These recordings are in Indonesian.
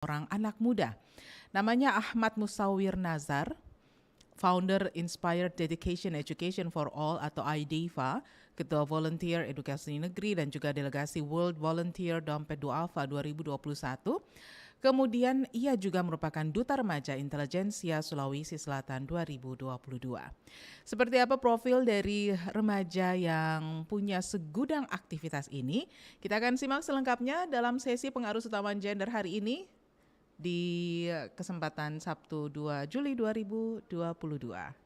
orang anak muda. Namanya Ahmad Musawir Nazar, founder Inspired Dedication Education for All atau IDEVA, Ketua Volunteer Edukasi Negeri dan juga Delegasi World Volunteer Dompet Duafa 2021. Kemudian ia juga merupakan Duta Remaja Intelijensia Sulawesi Selatan 2022. Seperti apa profil dari remaja yang punya segudang aktivitas ini? Kita akan simak selengkapnya dalam sesi pengarus utama gender hari ini di kesempatan Sabtu 2 Juli 2022.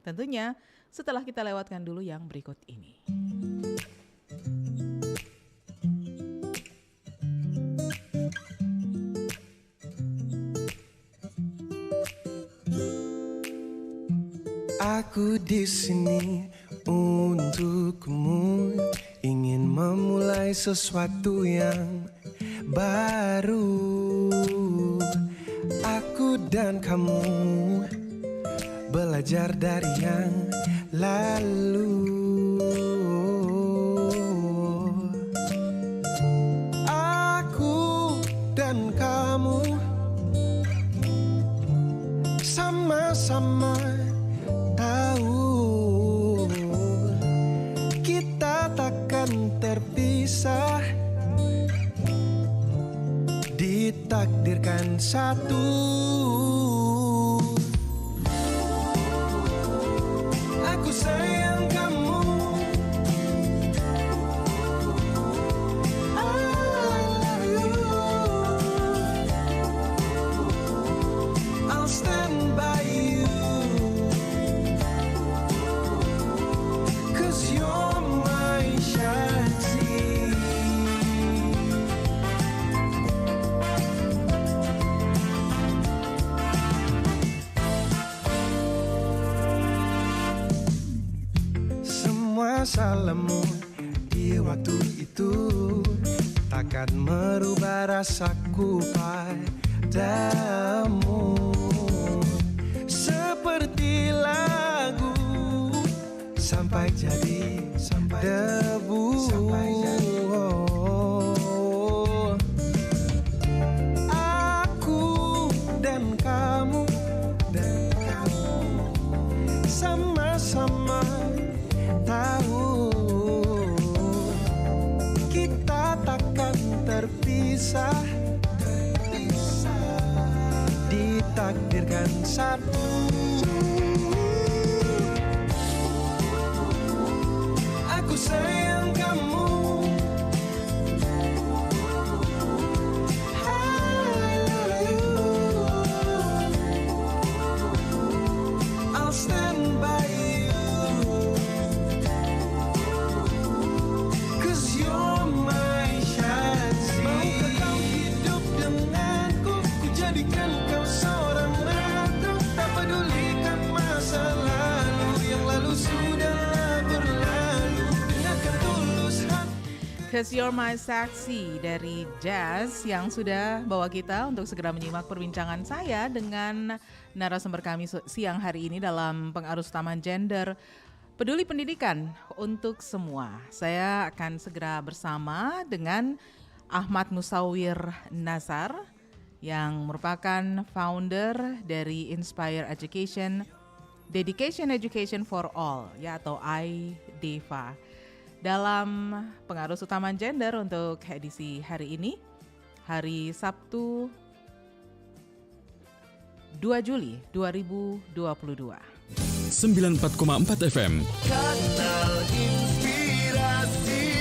Tentunya setelah kita lewatkan dulu yang berikut ini. Aku di sini untukmu, ingin memulai sesuatu yang baru. Aku dan kamu belajar dari yang lalu. Aku dan kamu sama-sama tahu kita takkan terpisah, ditakdirkan satu. Aku sayang kamu, I love you. I'll stand by you, 'cause you're my Shakti. Semua salahmu di waktu itu takkan merubah rasaku padamu. Seperti lagu sampai jadi debu. Aku dan kamu sama-sama tahu kita takkan terpisah, ditakdirkan satu. Aku sayang kamu, I love you. I'll stand by you, 'cause you're my Shakti. Maukah kau hidup denganku, ku jadikan kau seorang ratu. Tak pedulikan masa lalu, yang lalu sudah berlalu. Dengarkan tulus hati. 'Cause You're My Saksi dari Jazz yang sudah bawa kita untuk segera menyimak perbincangan saya dengan narasumber kami siang hari ini dalam pengarus utama gender peduli pendidikan untuk semua. Saya akan segera bersama dengan Ahmad Musawir Nazar yang merupakan founder dari Inspire Education Dedication Education for All ya atau IDEVA. Dalam pengarus utama gender untuk edisi hari ini, hari Sabtu 2 Juli 2022. 94,4 FM Kanal Inspirasi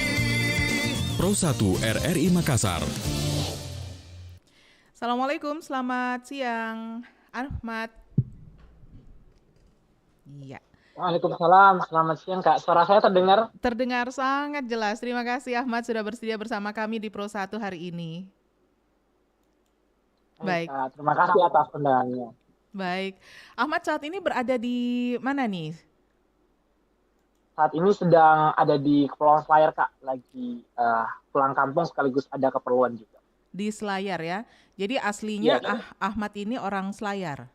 Pro 1 RRI Makassar. Assalamualaikum, selamat siang Ahmad. Iya, Waalaikumsalam, selamat siang Kak. Suara saya terdengar? terdengar sangat jelas. Terima kasih Ahmad sudah bersedia bersama kami di Pro 1 hari ini. Baik, Kak. Terima kasih atas undangannya. baik. Ahmad saat ini berada di mana nih? Saat ini sedang ada di Kepulauan Selayar Kak, lagi pulang kampung sekaligus ada keperluan juga. Di Selayar ya. Jadi aslinya Iya, Ahmad ini orang Selayar.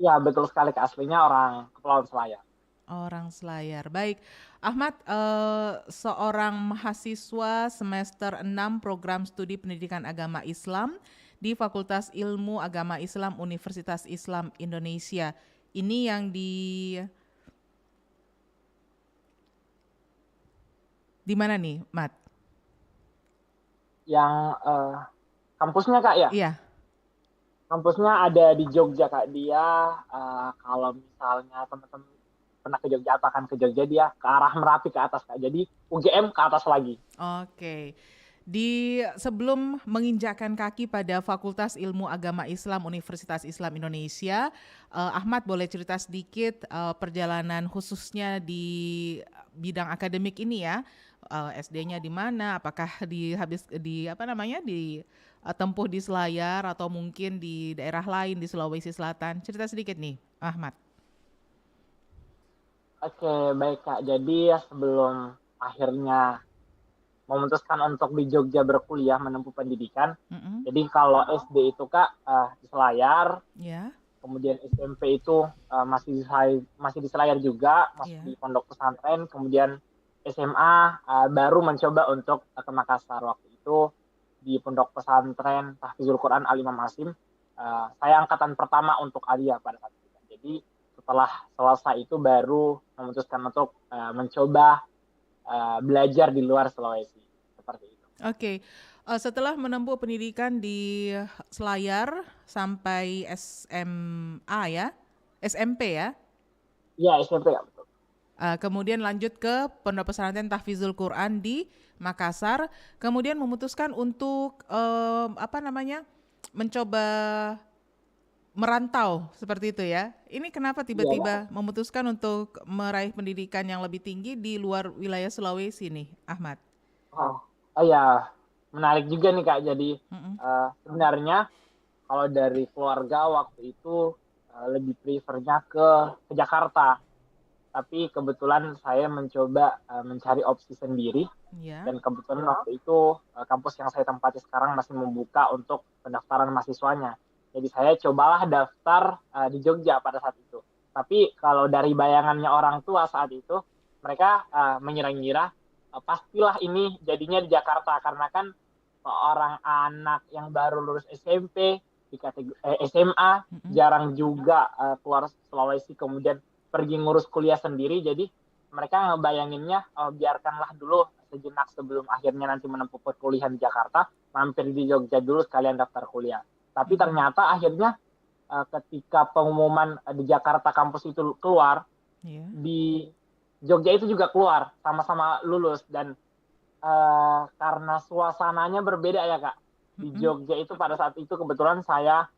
Ya betul sekali Kak, aslinya orang Kepulauan Selayar. Orang Selayar. Baik, Ahmad seorang mahasiswa semester 6 program studi pendidikan agama Islam di Fakultas Ilmu Agama Islam Universitas Islam Indonesia. Ini yang di mana nih, Mat? Yang kampusnya Kak ya? Iya. Kampusnya ada di Jogja Kak. Dia kalau misalnya teman-teman pernah ke Jogja atau akan ke Jogja, dia ke arah Merapi ke atas Kak. Jadi UGM ke atas lagi. Oke. Sebelum menginjakkan kaki pada Fakultas Ilmu Agama Islam Universitas Islam Indonesia, Ahmad boleh cerita sedikit perjalanan khususnya di bidang akademik ini ya. SD-nya di mana? Apakah tempuh di Selayar atau mungkin di daerah lain di Sulawesi Selatan? Cerita sedikit nih, Ahmad. Oke, baik Kak. Jadi sebelum akhirnya memutuskan untuk di Jogja berkuliah menempuh pendidikan. Jadi kalau SD itu Kak di Selayar, kemudian SMP itu masih di Selayar juga, masih di pondok pesantren, kemudian SMA baru mencoba untuk ke Makassar. Waktu itu di pondok pesantren Tahfizul Quran Al-Imam Hasim, saya angkatan pertama untuk Alia pada saat itu. Jadi setelah selesai itu baru memutuskan untuk mencoba belajar di luar Sulawesi, seperti itu. Oke. Setelah menempuh pendidikan di Selayar sampai SMA ya, SMP ya? Iya, SMP ya, betul. Kemudian lanjut ke Pondok Pesantren Tahfizul Quran di Makassar, kemudian memutuskan untuk mencoba merantau seperti itu ya. Ini kenapa tiba-tiba memutuskan untuk meraih pendidikan yang lebih tinggi di luar wilayah Sulawesi nih, Ahmad? Oh ya, menarik juga nih Kak. Jadi sebenarnya kalau dari keluarga waktu itu lebih prefernya ke Jakarta. Tapi kebetulan saya mencoba mencari opsi sendiri. Dan kebetulan waktu itu kampus yang saya tempati sekarang masih membuka untuk pendaftaran mahasiswanya. Jadi saya cobalah daftar di Jogja pada saat itu. Tapi kalau dari bayangannya orang tua saat itu, mereka mengira-ngira pastilah ini jadinya di Jakarta. Karena kan seorang anak yang baru lulus SMP, di kategori SMA, jarang juga keluar Sulawesi kemudian pergi ngurus kuliah sendiri. Jadi mereka ngebayanginnya biarkanlah dulu sejenak sebelum akhirnya nanti menempuh perkuliahan di Jakarta, mampir di Jogja dulu sekalian daftar kuliah. Tapi ternyata akhirnya ketika pengumuman di Jakarta kampus itu keluar, di Jogja itu juga keluar, sama-sama lulus. Dan karena suasananya berbeda ya Kak. Di Jogja itu pada saat itu kebetulan saya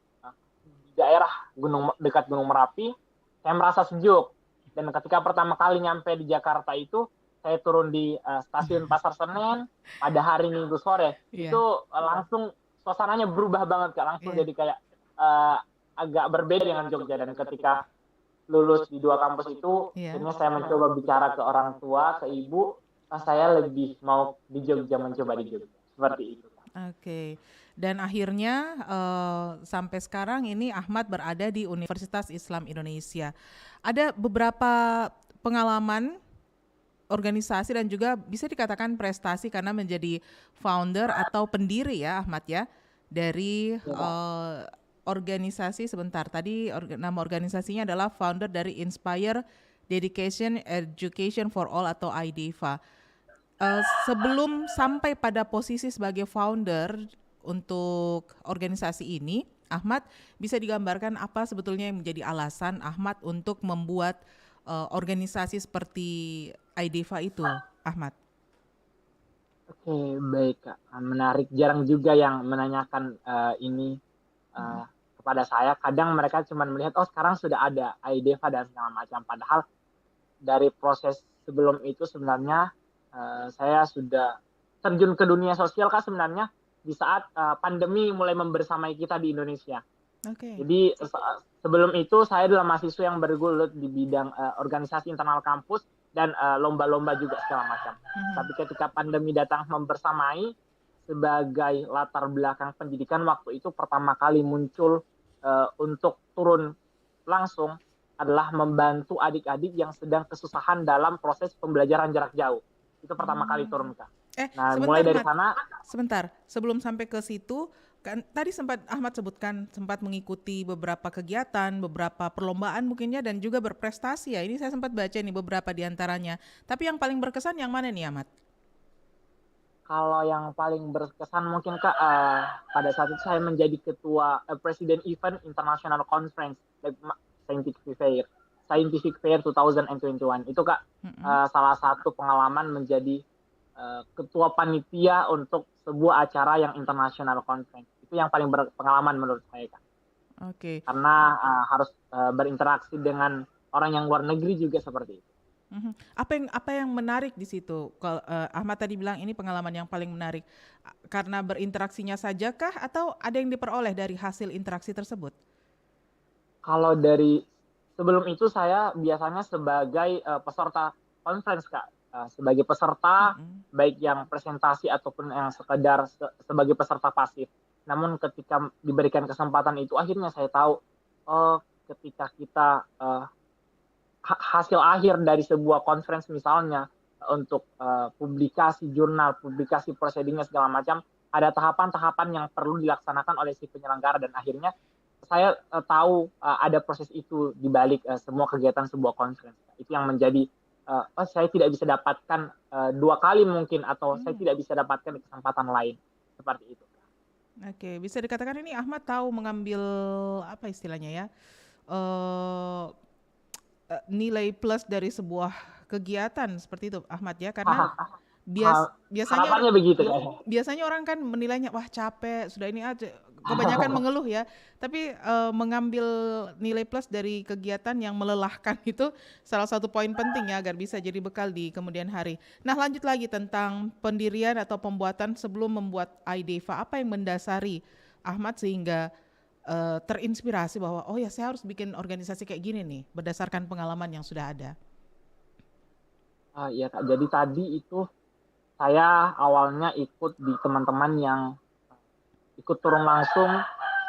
di daerah dekat Gunung Merapi, saya merasa sejuk. Dan ketika pertama kali nyampe di Jakarta itu, saya turun di stasiun Pasar Senen pada hari Minggu sore. Itu langsung suasananya berubah banget Kak, langsung jadi kayak agak berbeda dengan Jogja. Dan ketika lulus di dua kampus itu, akhirnya saya mencoba bicara ke orang tua, ke ibu, saya lebih mau di Jogja, mencoba di Jogja. Seperti itu. Oke. Dan akhirnya sampai sekarang ini Ahmad berada di Universitas Islam Indonesia. Ada beberapa pengalaman organisasi dan juga bisa dikatakan prestasi karena menjadi founder atau pendiri ya Ahmad ya dari organisasi nama organisasinya adalah founder dari Inspire Dedication Education for All atau IDEFA. Sebelum sampai pada posisi sebagai founder untuk organisasi ini, Ahmad bisa digambarkan apa sebetulnya yang menjadi alasan Ahmad untuk membuat organisasi seperti IDEFA itu, Ahmad? Oke, baik Kak. Menarik, jarang juga yang menanyakan ini kepada saya. Kadang mereka cuma melihat, sekarang sudah ada IDEFA dan segala macam. Padahal dari proses sebelum itu sebenarnya saya sudah terjun ke dunia sosial Kak sebenarnya di saat pandemi mulai membersamai kita di Indonesia. Jadi sebelum itu saya adalah mahasiswa yang bergelut di bidang organisasi internal kampus dan lomba-lomba juga segala macam. Tapi ketika pandemi datang membersamai, sebagai latar belakang pendidikan waktu itu pertama kali muncul untuk turun langsung adalah membantu adik-adik yang sedang kesusahan dalam proses pembelajaran jarak jauh. Itu pertama kali turun Kak. Nah, mulai dari sana. Sebentar, sebelum sampai ke situ, Kan tadi sempat Ahmad sebutkan sempat mengikuti beberapa kegiatan, beberapa perlombaan mungkinnya dan juga berprestasi ya. Ini saya sempat baca nih beberapa di antaranya. Tapi yang paling berkesan yang mana nih Ahmad? Kalau yang paling berkesan mungkin Kak, pada saat itu saya menjadi ketua Presiden Event International Conference Scientific Fair 2021. Itu Kak, salah satu pengalaman menjadi ketua panitia untuk sebuah acara yang international conference. Itu yang paling berpengalaman menurut saya Kak. Oke. Karena harus berinteraksi dengan orang yang luar negeri juga seperti itu. Apa yang menarik di situ? Kalau Ahmad tadi bilang ini pengalaman yang paling menarik karena berinteraksinya saja kah atau ada yang diperoleh dari hasil interaksi tersebut? Kalau dari sebelum itu saya biasanya sebagai peserta conference Kak. Sebagai peserta baik yang presentasi ataupun yang sekedar sebagai peserta pasif. Namun ketika diberikan kesempatan itu akhirnya saya tahu ketika kita hasil akhir dari sebuah conference misalnya untuk publikasi jurnal, publikasi proceedingnya segala macam, ada tahapan-tahapan yang perlu dilaksanakan oleh si penyelenggara dan akhirnya saya tahu ada proses itu di balik semua kegiatan sebuah conference. Itu yang menjadi saya tidak bisa dapatkan dua kali mungkin atau saya tidak bisa dapatkan di kesempatan lain seperti itu. Oke, bisa dikatakan ini Ahmad tahu mengambil apa istilahnya ya nilai plus dari sebuah kegiatan seperti itu Ahmad ya karena biasanya begitu kan. Biasanya orang kan menilainya wah capek sudah ini aja kebanyakan mengeluh ya tapi mengambil nilai plus dari kegiatan yang melelahkan itu salah satu poin penting ya agar bisa jadi bekal di kemudian hari. Nah lanjut lagi tentang pendirian atau pembuatan sebelum membuat IDEVA, apa yang mendasari Ahmad sehingga terinspirasi bahwa oh ya saya harus bikin organisasi kayak gini nih berdasarkan pengalaman yang sudah ada. Ya Kak, jadi tadi itu saya awalnya ikut di teman-teman yang ikut turun langsung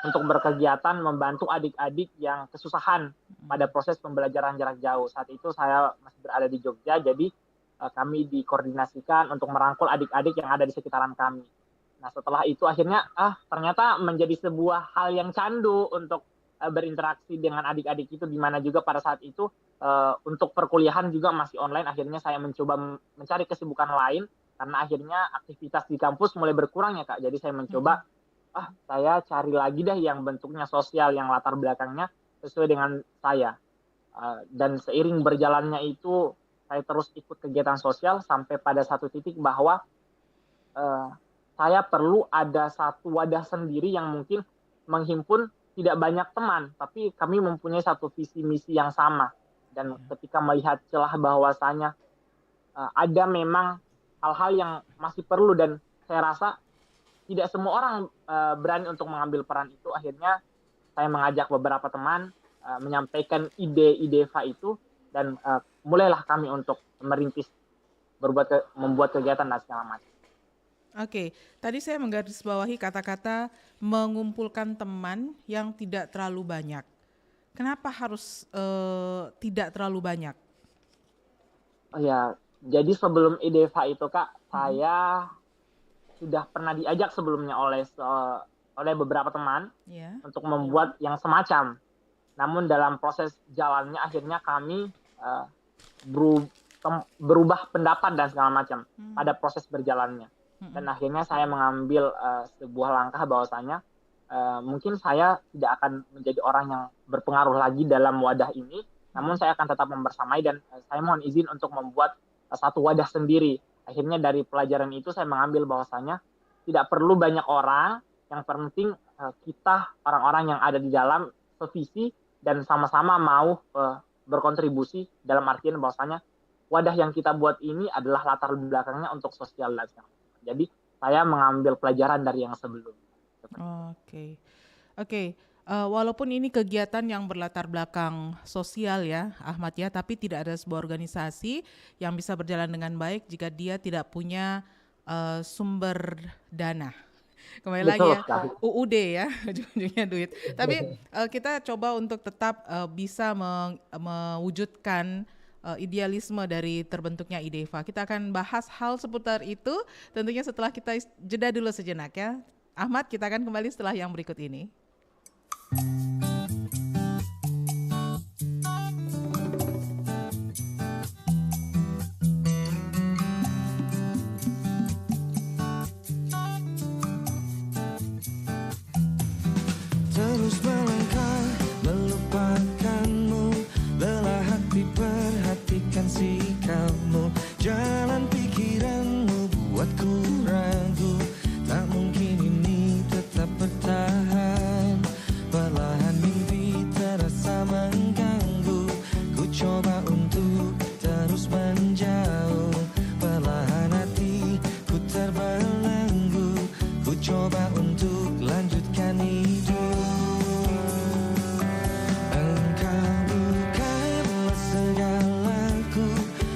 untuk berkegiatan membantu adik-adik yang kesusahan pada proses pembelajaran jarak jauh. Saat itu saya masih berada di Jogja, jadi kami dikoordinasikan untuk merangkul adik-adik yang ada di sekitaran kami. Nah setelah itu akhirnya ternyata menjadi sebuah hal yang candu untuk berinteraksi dengan adik-adik itu, di mana juga pada saat itu untuk perkuliahan juga masih online. Akhirnya saya mencoba mencari kesibukan lain karena akhirnya aktivitas di kampus mulai berkurang ya Kak. Jadi saya mencoba saya cari lagi deh yang bentuknya sosial, yang latar belakangnya sesuai dengan saya. Dan seiring berjalannya itu saya terus ikut kegiatan sosial sampai pada satu titik bahwa saya perlu ada satu wadah sendiri yang mungkin menghimpun tidak banyak teman, tapi kami mempunyai satu visi misi yang sama. Dan ketika melihat celah bahwasanya ada memang hal-hal yang masih perlu dan saya rasa tidak semua orang berani untuk mengambil peran itu, akhirnya saya mengajak beberapa teman menyampaikan ide IDEVA itu dan mulailah kami untuk merintis membuat kegiatan dan segala macam. Oke, tadi saya menggarisbawahi kata-kata mengumpulkan teman yang tidak terlalu banyak. Kenapa harus tidak terlalu banyak? Ya, jadi sebelum IDEVA itu Kak, saya sudah pernah diajak sebelumnya oleh beberapa teman untuk membuat yang semacam. Namun dalam proses jalannya akhirnya kami berubah pendapat dan segala macam pada proses berjalannya. Dan akhirnya saya mengambil sebuah langkah bahwasanya mungkin saya tidak akan menjadi orang yang berpengaruh lagi dalam wadah ini, namun saya akan tetap membersamai dan saya mohon izin untuk membuat satu wadah sendiri. Akhirnya dari pelajaran itu saya mengambil bahwasanya tidak perlu banyak orang, yang penting kita orang-orang yang ada di dalam sevisi dan sama-sama mau berkontribusi dalam artian bahwasanya wadah yang kita buat ini adalah latar belakangnya untuk sosial dan segala macam. Jadi saya mengambil pelajaran dari yang sebelum. Oke. Walaupun ini kegiatan yang berlatar belakang sosial ya Ahmad ya, tapi tidak ada sebuah organisasi yang bisa berjalan dengan baik jika dia tidak punya sumber dana. Kembali lagi ya, UUD ya, ujung-ujungnya duit. Tapi kita coba untuk tetap bisa mewujudkan idealisme dari terbentuknya IDEVA. Kita akan bahas hal seputar itu tentunya setelah kita jeda dulu sejenak ya. Ahmad, kita akan kembali setelah yang berikut ini. Terus melangkah melupakanmu, lelah hati perhatikan sikapmu, jalan pikiranmu buatku ragu, tak mungkin ini tetap bertahan. Perlahan mimpi terasa mengganggu, ku coba untuk terus menjauh. Perlahan hatiku terbelenggu, ku coba untuk lanjutkan hidup. Engkau bukanlah segalaku,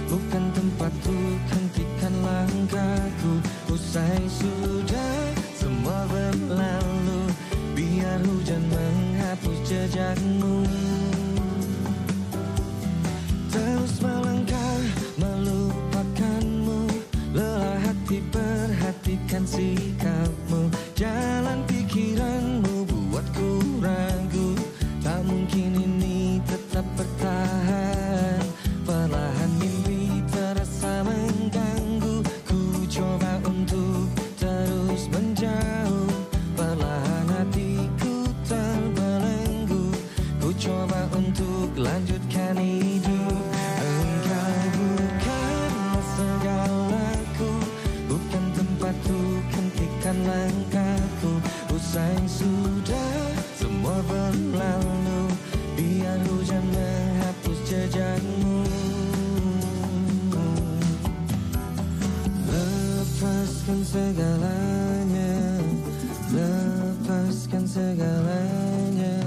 bukan tempatku, hentikan langkahku. Usai sudah semua berlalu, biar hujan menghapus jejakmu. Terus melangkah melupakanmu, lelah hati perhatikan sikapmu, jalan pikiranmu buatku ragu, tak mungkin ini tetap bertahan. Perlahan mimpi terasa mengganggu, ku coba untuk terus menjauh. Perlahan hatiku terbelenggu, ku coba untuk lanjutkan hidup. Engkau bukanlah segalaku, bukan tempatku, hentikan langkahku. Usai sudah semua berlalu, biar hujan menghapus jejakmu. Lepaskan segalanya, lepaskan segalanya.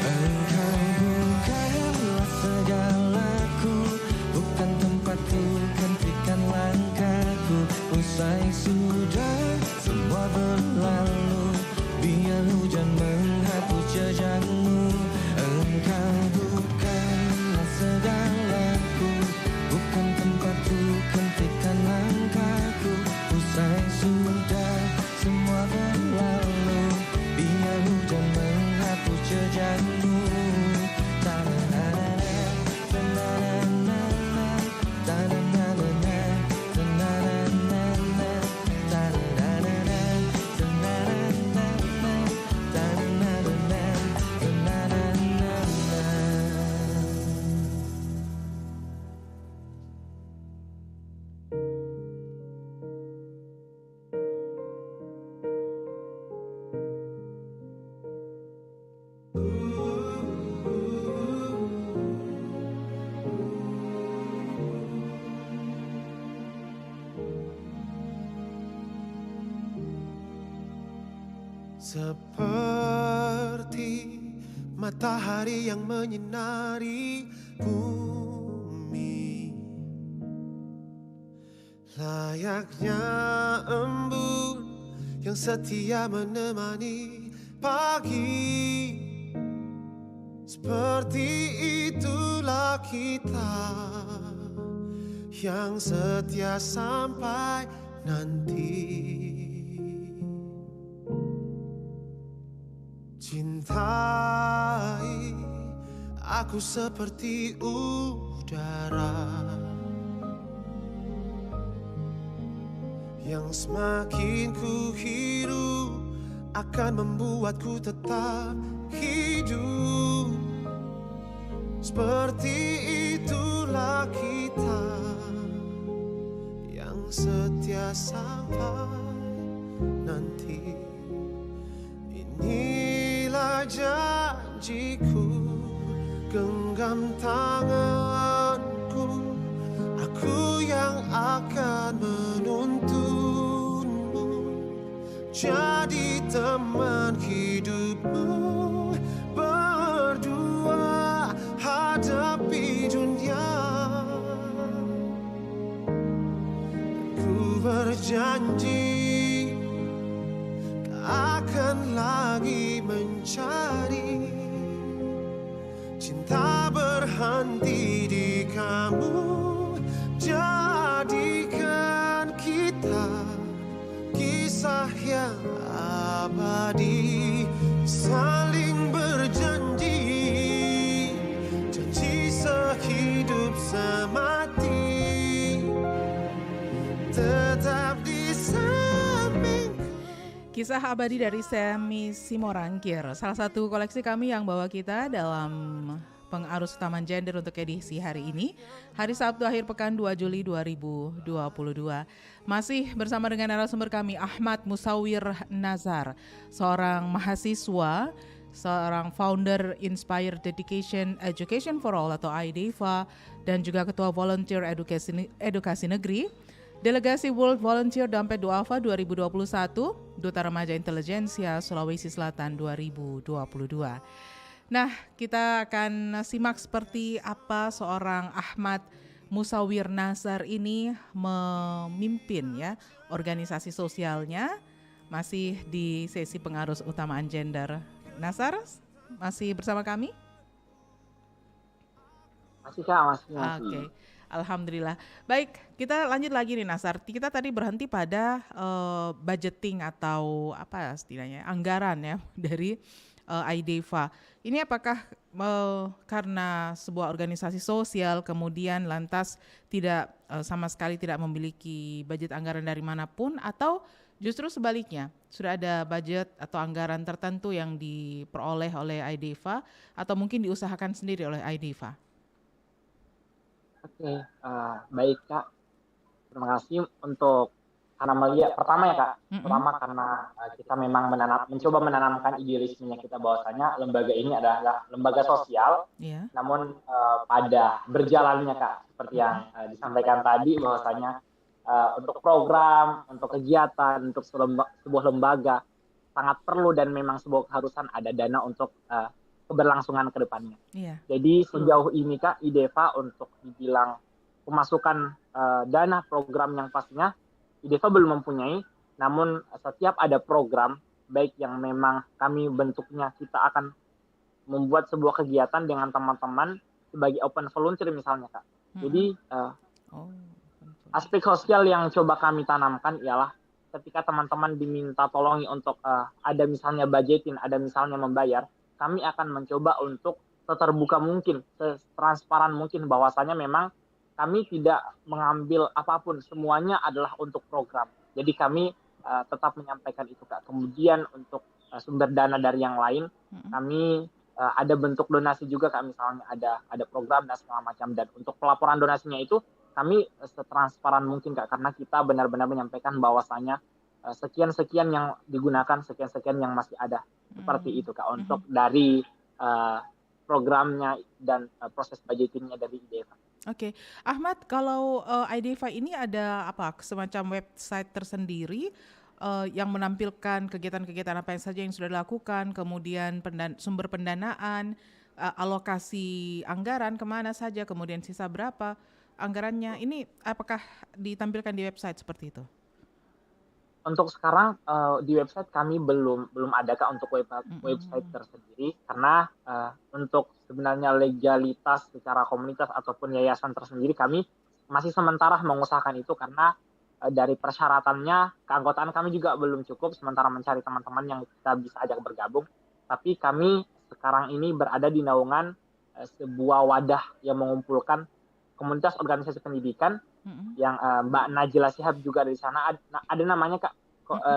Engkau bukanlah segalaku, bukan tempatku, hentikan langkahku. Usai sudah semua berlalu, biar hujan menghapus jejakmu. Engkau bukanlah segalaku, bukan tempatku, hentikan langkahku. Usai sudah semua berlalu, biar hujan menghapus jejakmu. Seperti matahari yang menyinari bumi, layaknya embun yang setia menemani pagi. Seperti itulah kita yang setia sampai nanti. Cintai aku seperti udara yang semakin ku hirup akan membuatku tetap hidup. Seperti itulah kita yang setia sampai nanti. Inilah janjiku, genggam tanganku, aku yang akan menuntunmu, jadi teman hidupmu. Berdua hadapi dunia, ku berjanji akan lagi mencari cinta berhenti di kamu. tetap di samping. Kisah abadi dari Semi Simorangkir, salah satu koleksi kami yang bawa kita dalam pengarus utaman gender untuk edisi hari ini, hari Sabtu akhir pekan 2 Juli 2022. Masih bersama dengan narasumber kami Ahmad Musawir Nazar, seorang mahasiswa, seorang founder Inspired Education for All atau IDEVA, dan juga ketua Volunteer Edukasi Negeri, Delegasi World Volunteer Dompet Duafa 2021, Duta Remaja Intelijensia Sulawesi Selatan 2022. Nah, kita akan simak seperti apa seorang Ahmad Musawir Nazar ini memimpin ya organisasi sosialnya, masih di sesi pengarus utamaan gender. Nazar, masih bersama kami? Masih Kak, masih. Oke. Alhamdulillah. Baik, kita lanjut lagi nih Nazar. Kita tadi berhenti pada budgeting atau apa istilahnya, anggaran ya dari IDEVA. Ini apakah karena sebuah organisasi sosial kemudian lantas tidak sama sekali tidak memiliki budget anggaran dari manapun, atau justru sebaliknya sudah ada budget atau anggaran tertentu yang diperoleh oleh IDEVA atau mungkin diusahakan sendiri oleh IDEVA? Oke, baik Kak. Terima kasih untuk karena melihat pertama ya Kak. Pertama karena kita memang mencoba menanamkan idealismenya kita bahwasanya lembaga ini adalah lembaga sosial. Yeah. Namun pada berjalannya Kak, seperti yang disampaikan tadi bahwasanya untuk program, untuk kegiatan, untuk sebuah lembaga sangat perlu dan memang sebuah keharusan ada dana untuk keberlangsungan ke depannya. Yeah. Jadi sejauh ini Kak, IDEVA untuk dibilang pemasukan dana program yang pastinya IDEVA belum mempunyai, namun setiap ada program baik yang memang kami bentuknya kita akan membuat sebuah kegiatan dengan teman-teman sebagai open volunteer misalnya Kak. Jadi aspek sosial yang coba kami tanamkan ialah ketika teman-teman diminta tolongi untuk ada misalnya budgetin, ada misalnya membayar, kami akan mencoba untuk seterbuka mungkin, setransparan mungkin bahwasanya memang kami tidak mengambil apapun, semuanya adalah untuk program. Jadi kami tetap menyampaikan itu Kak. Kemudian untuk sumber dana dari yang lain, kami ada bentuk donasi juga Kak, misalnya ada program dan segala macam. Dan untuk pelaporan donasinya itu kami setransparan mungkin Kak, karena kita benar-benar menyampaikan bahwasanya sekian-sekian yang digunakan, sekian-sekian yang masih ada. Seperti itu Kak, untuk dari programnya dan proses budgetingnya dari IDEVA. Oke, Ahmad, kalau IDEVA ini ada apa semacam website tersendiri yang menampilkan kegiatan-kegiatan apa yang saja yang sudah dilakukan, kemudian sumber pendanaan, alokasi anggaran kemana saja, kemudian sisa berapa anggarannya, ini apakah ditampilkan di website seperti itu? Untuk sekarang di website kami belum ada Kak untuk website tersendiri, karena untuk sebenarnya legalitas secara komunitas ataupun yayasan tersendiri kami masih sementara mengusahakan itu, karena dari persyaratannya keanggotaan kami juga belum cukup sementara mencari teman-teman yang kita bisa ajak bergabung. Tapi kami sekarang ini berada di naungan sebuah wadah yang mengumpulkan komunitas organisasi pendidikan yang Mbak Najila Shihab juga di sana, ada namanya Kak,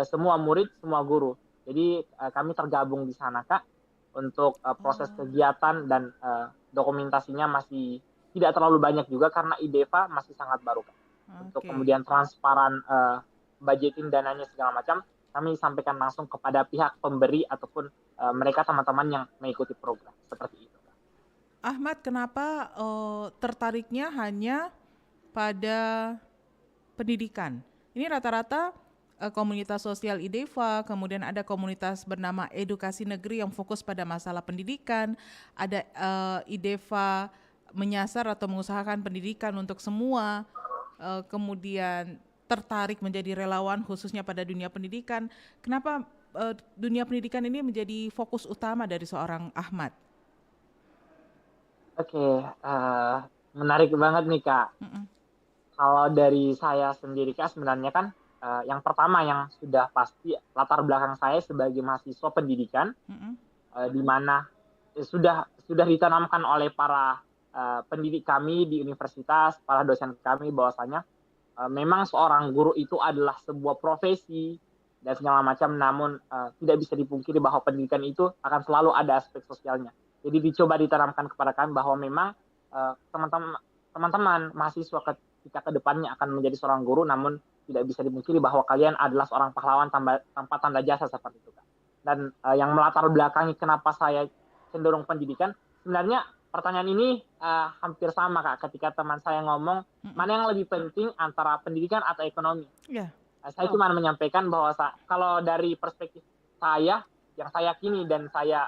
semua murid, semua guru. Jadi kami tergabung di sana Kak untuk proses kegiatan dan dokumentasinya masih tidak terlalu banyak juga karena IDEVA masih sangat baru Kak. Untuk kemudian transparan budgeting dananya segala macam, kami sampaikan langsung kepada pihak pemberi ataupun mereka teman-teman yang mengikuti program seperti itu Kak. Ahmad, kenapa tertariknya hanya pada pendidikan? Ini rata-rata komunitas sosial IDEVA, kemudian ada komunitas bernama Edukasi Negeri yang fokus pada masalah pendidikan, ada IDEVA menyasar atau mengusahakan pendidikan untuk semua, kemudian tertarik menjadi relawan khususnya pada dunia pendidikan. Kenapa dunia pendidikan ini menjadi fokus utama dari seorang Ahmad? Oke, menarik banget nih Kak. Kalau dari saya sendiri Kak, sebenarnya kan yang pertama yang sudah pasti latar belakang saya sebagai mahasiswa pendidikan, di mana sudah ditanamkan oleh para pendidik kami di universitas, para dosen kami bahwasanya memang seorang guru itu adalah sebuah profesi dan segala macam, namun tidak bisa dipungkiri bahwa pendidikan itu akan selalu ada aspek sosialnya. Jadi dicoba ditanamkan kepada kami bahwa memang teman-teman mahasiswa ketika kedepannya akan menjadi seorang guru, namun tidak bisa dipungkiri bahwa kalian adalah seorang pahlawan tanpa tanda jasa seperti itu, Kak. Dan yang melatar belakangi kenapa saya cenderung pendidikan, sebenarnya pertanyaan ini hampir sama, Kak, ketika teman saya ngomong mana yang lebih penting antara pendidikan atau ekonomi. Ya. Saya cuma menyampaikan bahwa kalau dari perspektif saya, yang saya yakini dan saya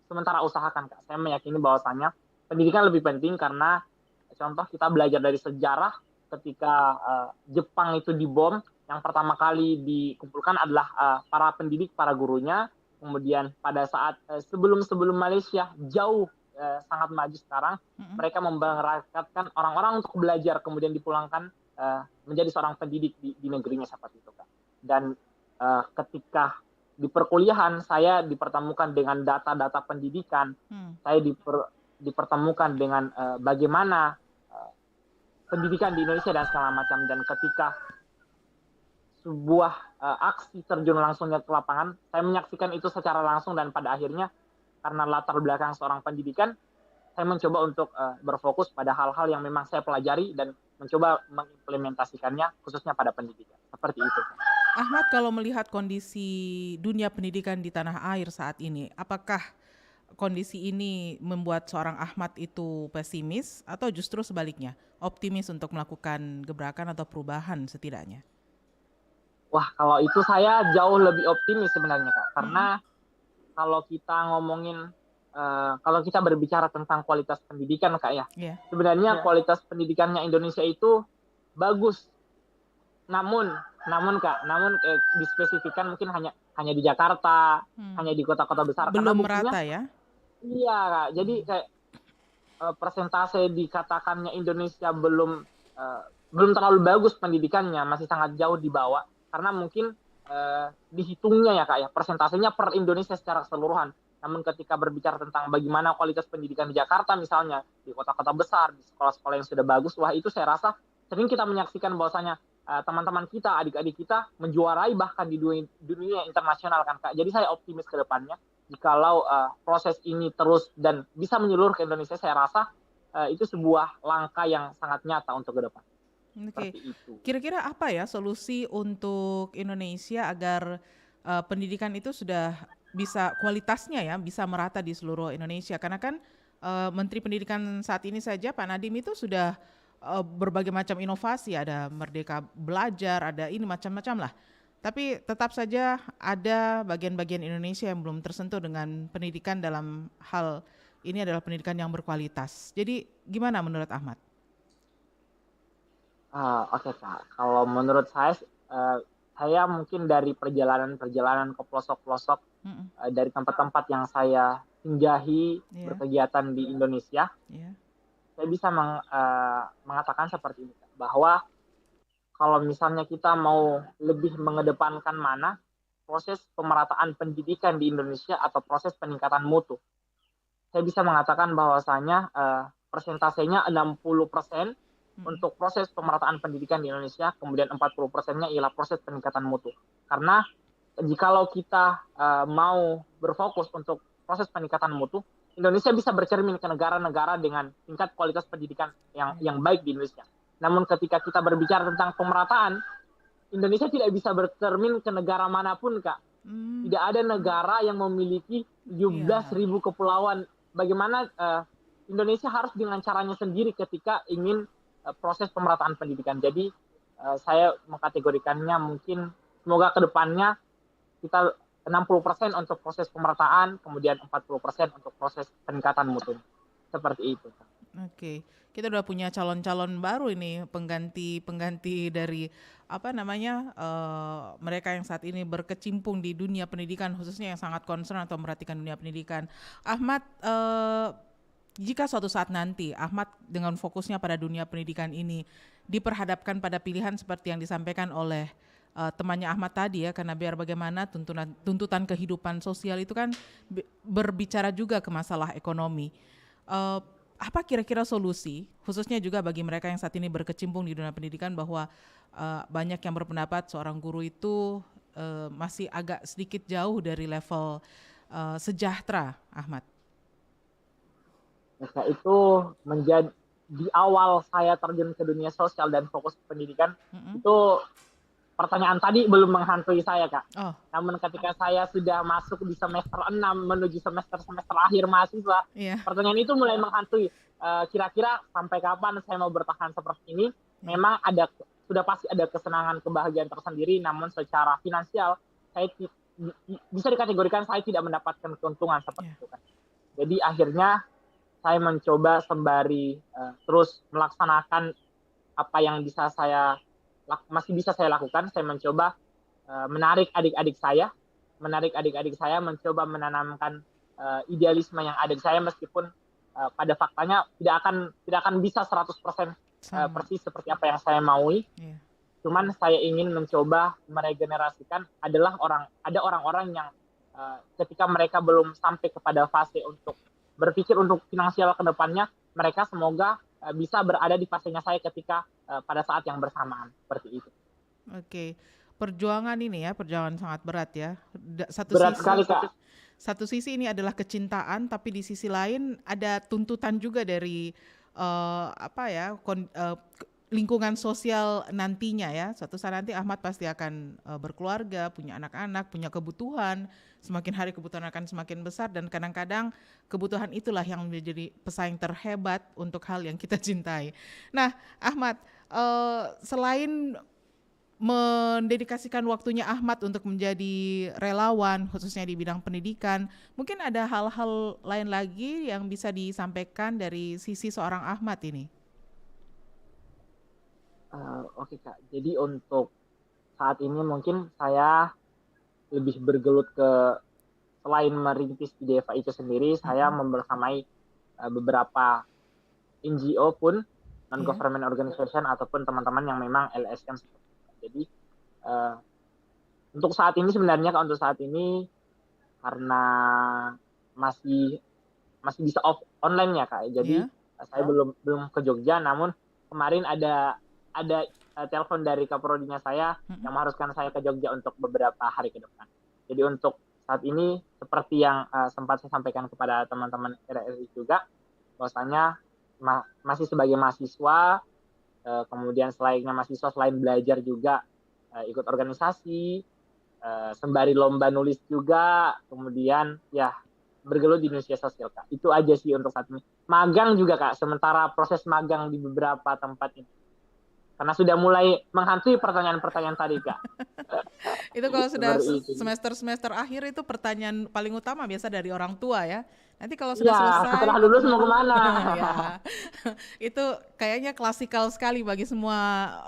sementara usahakan, Kak, saya meyakini bahwasanya pendidikan lebih penting karena contoh kita belajar dari sejarah ketika Jepang itu dibom, yang pertama kali dikumpulkan adalah para pendidik, para gurunya. Kemudian pada saat sebelum Malaysia jauh sangat maju sekarang, mereka memberangkatkan orang-orang untuk belajar, kemudian dipulangkan menjadi seorang pendidik di negerinya seperti itu, Kak. Dan ketika di perkuliahan saya dipertemukan dengan data-data pendidikan, saya dipertemukan dengan bagaimana pendidikan di Indonesia dan segala macam. Dan ketika sebuah aksi terjun langsungnya ke lapangan, saya menyaksikan itu secara langsung, dan pada akhirnya karena latar belakang seorang pendidikan, saya mencoba untuk berfokus pada hal-hal yang memang saya pelajari dan mencoba mengimplementasikannya khususnya pada pendidikan. Seperti itu. Ahmad, kalau melihat kondisi dunia pendidikan di tanah air saat ini, apakah kondisi ini membuat seorang Ahmad itu pesimis atau justru sebaliknya, optimis untuk melakukan gebrakan atau perubahan setidaknya? Wah, kalau itu saya jauh lebih optimis sebenarnya, Kak. Karena kalau kita ngomongin, kalau kita berbicara tentang kualitas pendidikan, Kak, ya, sebenarnya kualitas pendidikannya Indonesia itu bagus. Namun dispesifikan mungkin hanya di Jakarta, hanya di kota-kota besar. Belum merata ya? Iya, Kak. Jadi kayak persentase dikatakannya Indonesia belum terlalu bagus pendidikannya, masih sangat jauh di bawah. Karena mungkin dihitungnya ya, Kak, ya, persentasenya per Indonesia secara keseluruhan. Namun ketika berbicara tentang bagaimana kualitas pendidikan di Jakarta misalnya, di kota-kota besar, di sekolah-sekolah yang sudah bagus, wah itu saya rasa sering kita menyaksikan bahwasanya teman-teman kita, adik-adik kita menjuarai bahkan di dunia internasional, kan, Kak. Jadi saya optimis ke depannya. Jikalau proses ini terus dan bisa menyeluruh ke Indonesia, saya rasa itu sebuah langkah yang sangat nyata untuk ke depan. Oke. Kira-kira apa ya solusi untuk Indonesia agar pendidikan itu sudah bisa kualitasnya ya bisa merata di seluruh Indonesia? Karena kan Menteri Pendidikan saat ini saja Pak Nadiem itu sudah berbagai macam inovasi, ada Merdeka Belajar, ada ini macam-macam lah. Tapi tetap saja ada bagian-bagian Indonesia yang belum tersentuh dengan pendidikan dalam hal ini adalah pendidikan yang berkualitas. Jadi gimana menurut Ahmad? Oke, Kak. Kalau menurut saya mungkin dari perjalanan ke pelosok-pelosok, dari tempat-tempat yang saya singgahi berkegiatan di Indonesia, saya bisa mengatakan seperti ini, bahwa kalau misalnya kita mau lebih mengedepankan mana proses pemerataan pendidikan di Indonesia atau proses peningkatan mutu, saya bisa mengatakan bahwasanya persentasenya 60% untuk proses pemerataan pendidikan di Indonesia, kemudian 40%-nya ialah proses peningkatan mutu. Karena jikalau kita mau berfokus untuk proses peningkatan mutu, Indonesia bisa bercermin ke negara-negara dengan tingkat kualitas pendidikan yang baik di Indonesia. Namun ketika kita berbicara tentang pemerataan, Indonesia tidak bisa bercermin ke negara manapun, Kak. Tidak ada negara yang memiliki 17.000 kepulauan. Bagaimana Indonesia harus dengan caranya sendiri ketika ingin proses pemerataan pendidikan. Jadi saya mengkategorikannya mungkin semoga ke depannya kita 60% untuk proses pemerataan, kemudian 40% untuk proses peningkatan mutu. Seperti itu. Oke. Kita udah punya calon-calon baru ini, pengganti dari mereka yang saat ini berkecimpung di dunia pendidikan, khususnya yang sangat concern atau merhatikan dunia pendidikan. Ahmad, jika suatu saat nanti Ahmad dengan fokusnya pada dunia pendidikan ini diperhadapkan pada pilihan seperti yang disampaikan oleh temannya Ahmad tadi ya, karena biar bagaimana tuntutan kehidupan sosial itu kan berbicara juga ke masalah ekonomi. apa kira-kira solusi, khususnya juga bagi mereka yang saat ini berkecimpung di dunia pendidikan, bahwa banyak yang berpendapat seorang guru itu masih agak sedikit jauh dari level sejahtera, Ahmad? Maka itu menjadi di awal saya terjun ke dunia sosial dan fokus ke pendidikan, itu pertanyaan tadi belum menghantui saya, Kak. Oh, Namun ketika saya sudah masuk di semester 6 menuju semester akhir mahasiswa, iya. pertanyaan itu mulai menghantui. Kira-kira sampai kapan saya mau bertahan seperti ini? Memang sudah pasti ada kesenangan, kebahagiaan tersendiri, namun secara finansial saya bisa dikategorikan saya tidak mendapatkan keuntungan seperti itu, kan. Jadi akhirnya saya mencoba sembari terus melaksanakan apa yang masih bisa saya lakukan. Saya mencoba menarik adik-adik saya, mencoba menanamkan idealisme yang ada di saya, meskipun pada faktanya tidak akan bisa 100% persis seperti apa yang saya maui. Cuman saya ingin mencoba meregenerasikan ada orang-orang yang ketika mereka belum sampai kepada fase untuk berpikir untuk finansial ke depannya, mereka semoga bisa berada di fasenya saya ketika pada saat yang bersamaan, seperti itu. Oke. Perjuangan ini ya, perjuangan sangat berat ya. Berat sekali, Kak. Satu sisi ini adalah kecintaan, tapi di sisi lain ada tuntutan juga dari lingkungan sosial nantinya ya. Suatu saat nanti Ahmad pasti akan berkeluarga, punya anak-anak, punya kebutuhan. Semakin hari kebutuhan akan semakin besar, dan kadang-kadang kebutuhan itulah yang menjadi pesaing terhebat untuk hal yang kita cintai. Nah, Ahmad, selain mendedikasikan waktunya Ahmad untuk menjadi relawan, khususnya di bidang pendidikan, mungkin ada hal-hal lain lagi yang bisa disampaikan dari sisi seorang Ahmad ini? Oke, Kak. Jadi untuk saat ini mungkin saya lebih bergelut selain merintis IDEVA itu sendiri, saya membersamai beberapa NGO pun, non-government organization, ataupun teman-teman yang memang LSM. Jadi untuk saat ini sebenarnya, untuk saat ini karena masih bisa online ya, Kak. Jadi saya belum ke Jogja, namun kemarin ada telepon dari kaprodinya saya yang mengharuskan saya ke Jogja untuk beberapa hari ke depan. Jadi untuk saat ini seperti yang sempat saya sampaikan kepada teman-teman RRI juga, bahwasanya masih sebagai mahasiswa, kemudian selainnya mahasiswa, selain belajar juga ikut organisasi, sembari lomba nulis juga, kemudian ya bergelut di Indonesia sosial, Kak. Itu aja sih untuk saat ini. Magang juga, Kak, sementara proses magang di beberapa tempat ini. Karena sudah mulai menghantui pertanyaan-pertanyaan tadi, Kak. Itu kalau sudah semester akhir itu pertanyaan paling utama biasa dari orang tua ya. Nanti kalau sudah selesai, setelah lulus mau kemana? Ya, itu kayaknya klasikal sekali bagi semua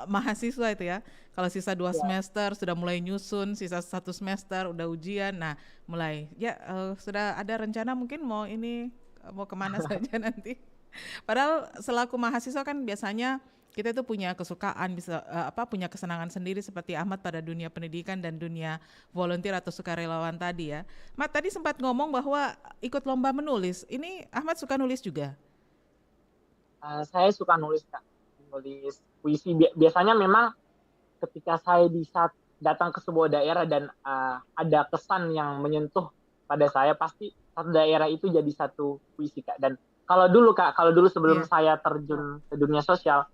mahasiswa itu ya. Kalau sisa 2 semester sudah mulai nyusun, sisa 1 semester udah ujian, nah mulai sudah ada rencana mungkin mau kemana saja nanti. Padahal selaku mahasiswa kan biasanya kita itu punya kesukaan, punya kesenangan sendiri seperti Ahmad pada dunia pendidikan dan dunia volunteer atau sukarelawan tadi ya. Mat tadi sempat ngomong bahwa ikut lomba menulis. Ini Ahmad suka nulis juga? Saya suka nulis, Kak. Nulis puisi. Biasanya memang ketika saya bisa datang ke sebuah daerah dan ada kesan yang menyentuh pada saya, pasti satu daerah itu jadi satu puisi, Kak. Dan kalau dulu sebelum saya terjun ke dunia sosial,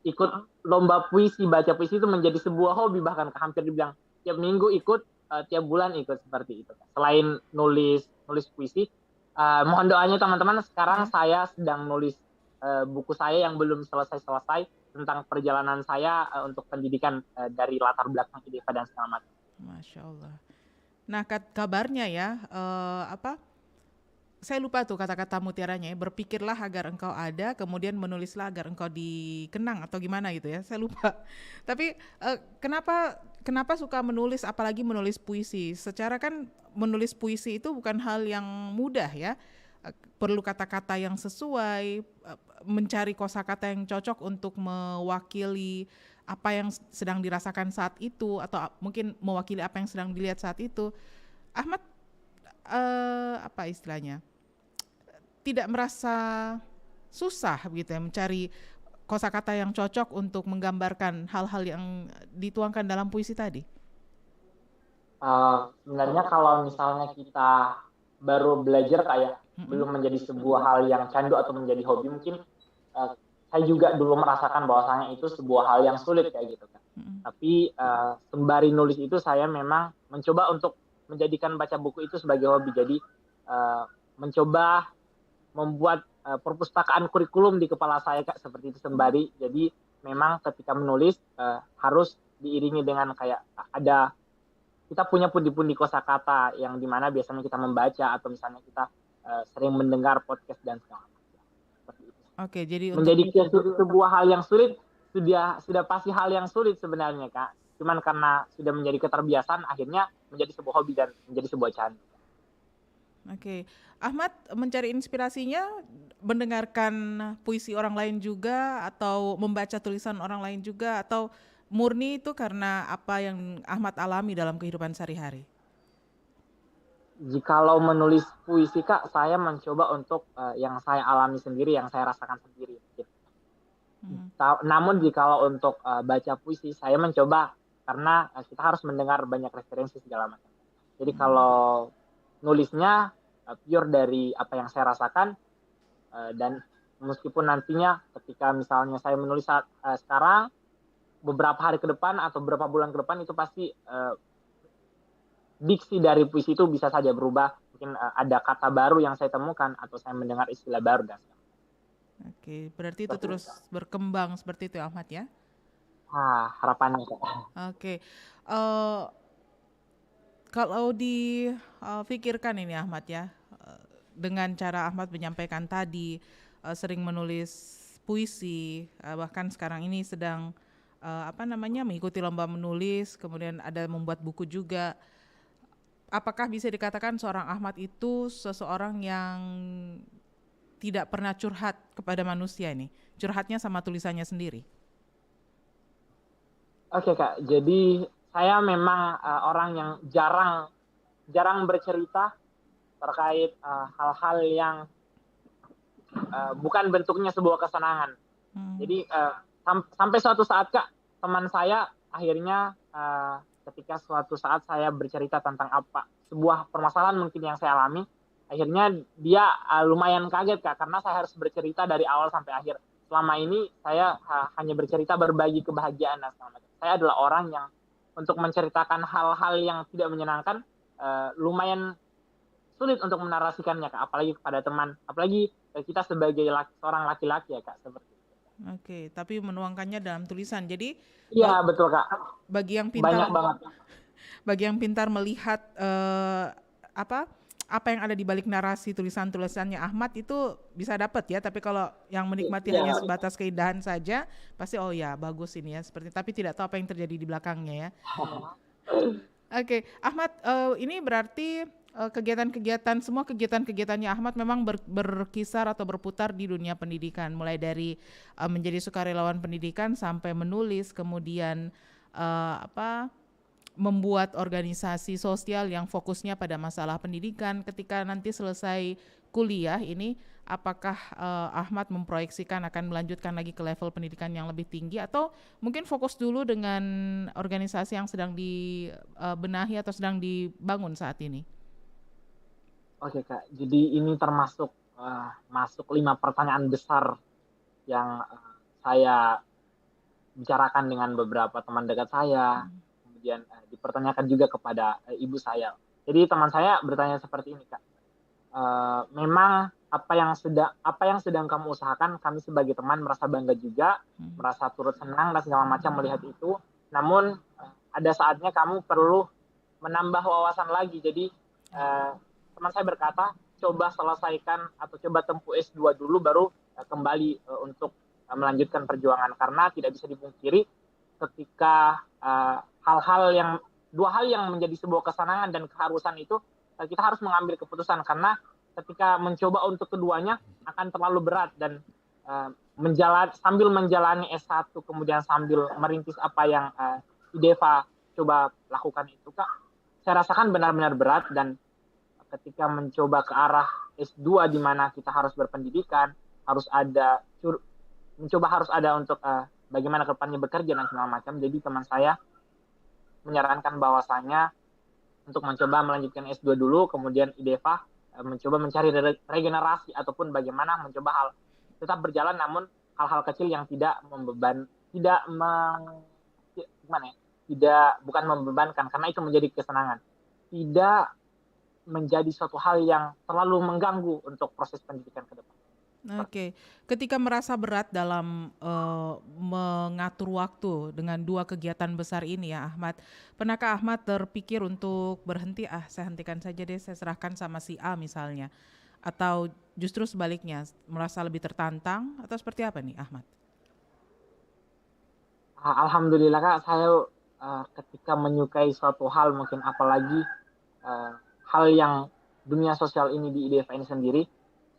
ikut lomba puisi, baca puisi itu menjadi sebuah hobi, bahkan hampir dibilang tiap minggu ikut, tiap bulan ikut, seperti itu. Selain nulis puisi, mohon doanya teman-teman, sekarang saya sedang nulis buku saya yang belum selesai tentang perjalanan saya untuk pendidikan dari latar belakang IDEVA dan segala macam. Masya Allah. Nah, kabarnya ya, saya lupa tuh kata-kata mutiaranya ya, berpikirlah agar engkau ada, kemudian menulislah agar engkau dikenang, atau gimana gitu ya, saya lupa. Tapi kenapa suka menulis, apalagi menulis puisi? Secara kan menulis puisi itu bukan hal yang mudah ya, perlu kata-kata yang sesuai, mencari kosakata yang cocok untuk mewakili apa yang sedang dirasakan saat itu, atau mungkin mewakili apa yang sedang dilihat saat itu. Ahmad, apa istilahnya, tidak merasa susah gitu ya mencari kosakata yang cocok untuk menggambarkan hal-hal yang dituangkan dalam puisi tadi? Sebenarnya kalau misalnya kita baru belajar kayak belum menjadi sebuah hal yang candu atau menjadi hobi, mungkin saya juga dulu merasakan bahwasanya itu sebuah hal yang sulit kayak gitu kan. Tapi sembari nulis itu saya memang mencoba untuk menjadikan baca buku itu sebagai hobi. Jadi mencoba membuat perpustakaan kurikulum di kepala saya Kak, seperti itu sembari. Jadi memang ketika menulis harus diiringi dengan kayak ada kita punya pundi-pundi kosakata yang dimana biasanya kita membaca atau misalnya kita sering mendengar podcast dan segala macam. Seperti itu. Oke, jadi Menjadi sebuah hal yang sulit sudah pasti hal yang sulit sebenarnya Kak. Cuman karena sudah menjadi keterbiasaan akhirnya menjadi sebuah hobi dan menjadi sebuah candu. Oke, Ahmad mencari inspirasinya mendengarkan puisi orang lain juga atau membaca tulisan orang lain juga atau murni itu karena apa yang Ahmad alami dalam kehidupan sehari-hari? Jikalau menulis puisi Kak, saya mencoba untuk yang saya alami sendiri, yang saya rasakan sendiri. Namun jikalau untuk baca puisi, saya mencoba karena kita harus mendengar banyak referensi segala macam. Jadi kalau nulisnya pure dari apa yang saya rasakan dan meskipun nantinya ketika misalnya saya menulis sekarang, beberapa hari ke depan atau beberapa bulan ke depan itu pasti diksi dari puisi itu bisa saja berubah. Mungkin ada kata baru yang saya temukan atau saya mendengar istilah baru dan segala. Oke, berarti itu terus berkembang seperti itu Ahmad ya? Harapannya Kak. Oke, kalau difikirkan ini Ahmad ya, dengan cara Ahmad menyampaikan tadi, sering menulis puisi, bahkan sekarang ini sedang mengikuti lomba menulis, kemudian ada membuat buku juga. Apakah bisa dikatakan seorang Ahmad itu seseorang yang tidak pernah curhat kepada manusia ini? Curhatnya sama tulisannya sendiri? Oke Kak, jadi saya memang orang yang jarang bercerita terkait hal-hal yang bukan bentuknya sebuah kesenangan. Jadi sampai suatu saat Kak, teman saya akhirnya ketika suatu saat saya bercerita tentang sebuah permasalahan mungkin yang saya alami, akhirnya dia lumayan kaget Kak, karena saya harus bercerita dari awal sampai akhir. Selama ini saya hanya bercerita berbagi kebahagiaan dan segala macam. Saya adalah orang yang untuk menceritakan hal-hal yang tidak menyenangkan lumayan sulit untuk menarasikannya Kak, apalagi kepada teman, apalagi kita sebagai seorang laki-laki ya Kak, seperti itu. Oke, tapi menuangkannya dalam tulisan. Jadi iya betul Kak. Bagi yang pintar, banyak banget. Bagi yang pintar melihat apa yang ada di balik narasi tulisannya Ahmad itu bisa dapat ya. Tapi kalau yang menikmati hanya sebatas keindahan saja, pasti oh ya bagus ini ya seperti. Tapi tidak tahu apa yang terjadi di belakangnya ya. Oke, Ahmad, ini berarti semua kegiatan-kegiatannya Ahmad memang berkisar atau berputar di dunia pendidikan, mulai dari menjadi sukarelawan pendidikan sampai menulis, kemudian membuat organisasi sosial yang fokusnya pada masalah pendidikan. Ketika nanti selesai kuliah ini, apakah Ahmad memproyeksikan akan melanjutkan lagi ke level pendidikan yang lebih tinggi atau mungkin fokus dulu dengan organisasi yang sedang dibenahi atau sedang dibangun saat ini? Oke Kak, jadi ini termasuk masuk 5 pertanyaan besar yang saya bicarakan dengan beberapa teman dekat saya, kemudian dipertanyakan juga kepada ibu saya. Jadi teman saya bertanya seperti ini Kak, memang apa yang sedang kamu usahakan, kami sebagai teman merasa bangga juga, merasa turut senang dan segala macam melihat itu. Namun ada saatnya kamu perlu menambah wawasan lagi. Jadi teman saya berkata, coba selesaikan atau coba tempuh S2 dulu baru kembali untuk melanjutkan perjuangan, karena tidak bisa dipungkiri ketika dua hal yang menjadi sebuah kesenangan dan keharusan itu kita harus mengambil keputusan, karena ketika mencoba untuk keduanya akan terlalu berat dan sambil menjalani S1 kemudian sambil merintis apa yang Ideva coba lakukan itu Kak, saya rasakan benar-benar berat. Dan ketika mencoba ke arah S2 di mana kita harus berpendidikan, harus ada untuk bagaimana ke depannya bekerja dan segala macam. Jadi teman saya menyarankan bahwasanya untuk mencoba melanjutkan S2 dulu, kemudian IDEFA mencoba mencari regenerasi ataupun bagaimana mencoba hal tetap berjalan namun hal-hal kecil yang tidak bukan membebankan karena itu menjadi kesenangan. Tidak menjadi suatu hal yang terlalu mengganggu untuk proses pendidikan ke depan. Oke, ketika merasa berat dalam mengatur waktu dengan dua kegiatan besar ini ya Ahmad, pernahkah Ahmad terpikir untuk berhenti, saya hentikan saja deh, saya serahkan sama si A misalnya, atau justru sebaliknya merasa lebih tertantang atau seperti apa nih Ahmad? Alhamdulillah Kak, saya ketika menyukai suatu hal mungkin apalagi hal yang dunia sosial ini di IDEFA ini sendiri,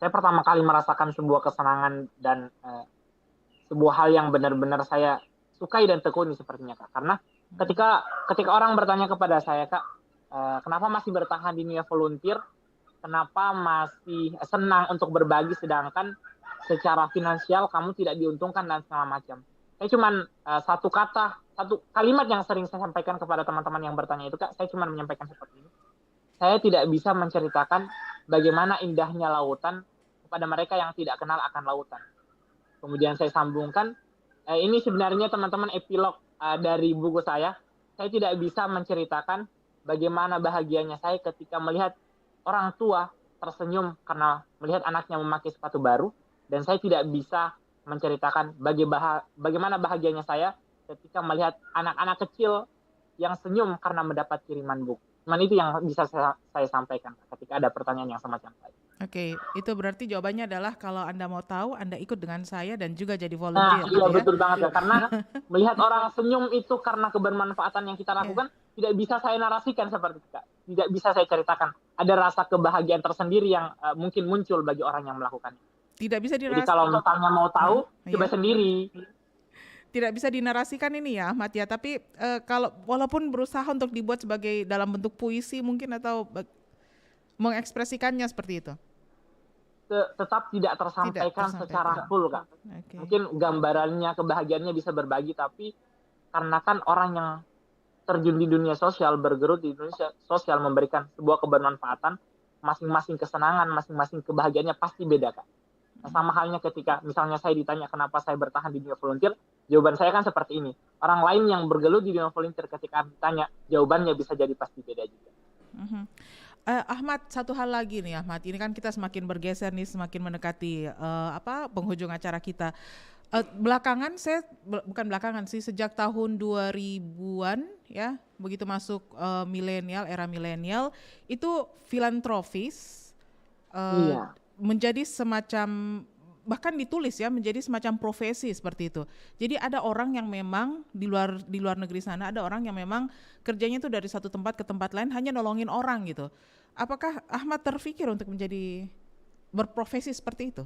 saya pertama kali merasakan sebuah kesenangan dan sebuah hal yang benar-benar saya sukai dan tekuni sepertinya Kak. Karena ketika orang bertanya kepada saya Kak, kenapa masih bertahan di dunia volunteer, kenapa masih senang untuk berbagi sedangkan secara finansial kamu tidak diuntungkan dan segala macam. Saya cuman satu kalimat yang sering saya sampaikan kepada teman-teman yang bertanya itu Kak, saya cuman menyampaikan seperti ini. Saya tidak bisa menceritakan bagaimana indahnya lautan kepada mereka yang tidak kenal akan lautan. Kemudian saya sambungkan, ini sebenarnya teman-teman epilog dari buku saya. Saya tidak bisa menceritakan bagaimana bahagianya saya ketika melihat orang tua tersenyum karena melihat anaknya memakai sepatu baru. Dan saya tidak bisa menceritakan bagaimana bahagianya saya ketika melihat anak-anak kecil yang senyum karena mendapat kiriman buku. Cuman itu yang bisa saya sampaikan ketika ada pertanyaan yang semacam tadi. Oke, itu berarti jawabannya adalah kalau Anda mau tahu, Anda ikut dengan saya dan juga jadi volunteer. Iya betul banget ya, karena melihat orang senyum itu karena kebermanfaatan yang kita lakukan, tidak bisa saya narasikan seperti itu Kak. Tidak bisa saya ceritakan. Ada rasa kebahagiaan tersendiri yang mungkin muncul bagi orang yang melakukannya. Tidak bisa Jadi kalau misalnya mau tahu, coba sendiri. Tidak bisa dinarasikan ini ya Ahmad ya, tapi kalau walaupun berusaha untuk dibuat sebagai dalam bentuk puisi mungkin atau mengekspresikannya seperti itu. Tetap tidak tersampaikan secara full Kak. Okay. Mungkin gambarannya, kebahagiaannya bisa berbagi, tapi karena kan orang yang terjun di dunia sosial, bergelut di dunia sosial, memberikan sebuah kebermanfaatan, masing-masing kesenangan, masing-masing kebahagiaannya pasti beda Kak. Nah, sama halnya ketika misalnya saya ditanya kenapa saya bertahan di dunia volunteer, jawaban saya kan seperti ini. Orang lain yang bergelut di dunia volunteer ketika ditanya, jawabannya bisa jadi pasti beda juga. Ahmad, satu hal lagi nih Ahmad, ini kan kita semakin bergeser nih, semakin mendekati penghujung acara kita. Sejak tahun 2000-an ya, begitu masuk era milenial, itu filantropis menjadi semacam, bahkan ditulis ya, menjadi semacam profesi seperti itu. Jadi ada orang yang memang di luar negeri sana, ada orang yang memang kerjanya itu dari satu tempat ke tempat lain hanya nolongin orang gitu. Apakah Ahmad terpikir untuk menjadi berprofesi seperti itu?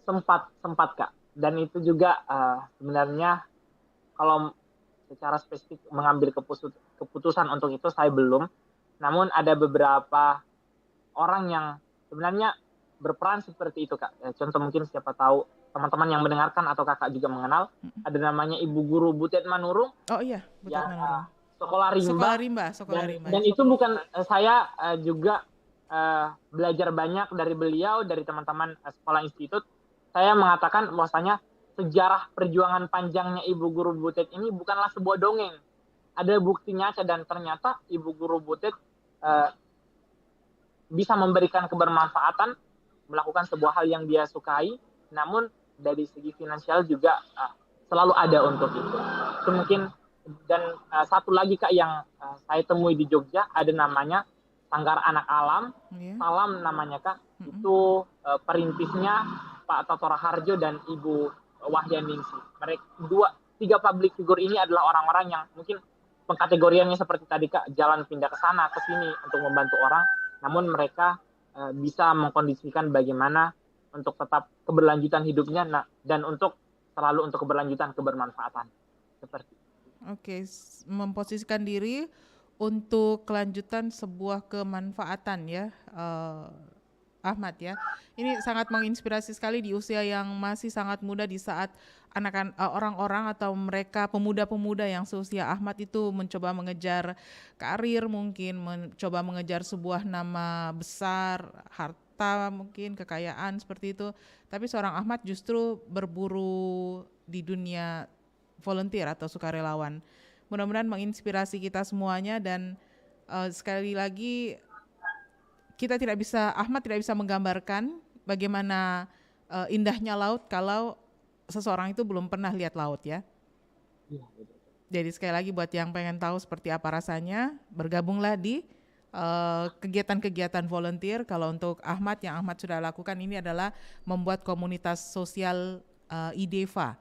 Sempat Kak. Dan itu juga sebenarnya kalau secara spesifik mengambil keputusan untuk itu saya belum. Namun ada beberapa orang yang sebenarnya berperan seperti itu Kak. Contoh mungkin siapa tahu teman-teman yang mendengarkan atau Kakak juga mengenal, ada namanya Ibu Guru Butet Manurung. Oh iya, Butet Manurung. Sekolah rimba. Dan itu bukan saya juga belajar banyak dari beliau, dari teman-teman sekolah institut. Saya mengatakan bahwasanya sejarah perjuangan panjangnya Ibu Guru Butet ini bukanlah sebuah dongeng. Ada bukti nyata dan ternyata Ibu Guru Butet bisa memberikan kebermanfaatan, melakukan sebuah hal yang dia sukai, namun dari segi finansial juga selalu ada untuk itu. Itu mungkin. Dan satu lagi Kak yang saya temui di Jogja, ada namanya Sanggar Anak Alam, Salam namanya Kak. Itu perintisnya Pak Toto Raharjo dan Ibu Wahyaningsi. Mereka tiga public figure ini adalah orang-orang yang mungkin pengkategoriannya seperti tadi Kak, jalan pindah ke sana ke sini untuk membantu orang, namun mereka bisa mengkondisikan bagaimana untuk tetap keberlanjutan hidupnya dan untuk selalu untuk keberlanjutan kebermanfaatan seperti. Oke, memposisikan diri untuk kelanjutan sebuah kemanfaatan ya, Ahmad ya. Ini sangat menginspirasi sekali di usia yang masih sangat muda, di saat orang-orang atau mereka pemuda-pemuda yang seusia Ahmad itu mencoba mengejar karir, mungkin mencoba mengejar sebuah nama besar, harta mungkin, kekayaan seperti itu. Tapi seorang Ahmad justru berburu di dunia volunteer atau sukarelawan. Mudah-mudahan menginspirasi kita semuanya, dan sekali lagi Ahmad tidak bisa menggambarkan bagaimana indahnya laut kalau seseorang itu belum pernah lihat laut ya. Iya, betul. Jadi sekali lagi buat yang pengen tahu seperti apa rasanya, bergabunglah di kegiatan-kegiatan volunteer. Kalau untuk Ahmad, yang Ahmad sudah lakukan ini adalah membuat komunitas sosial IDEVA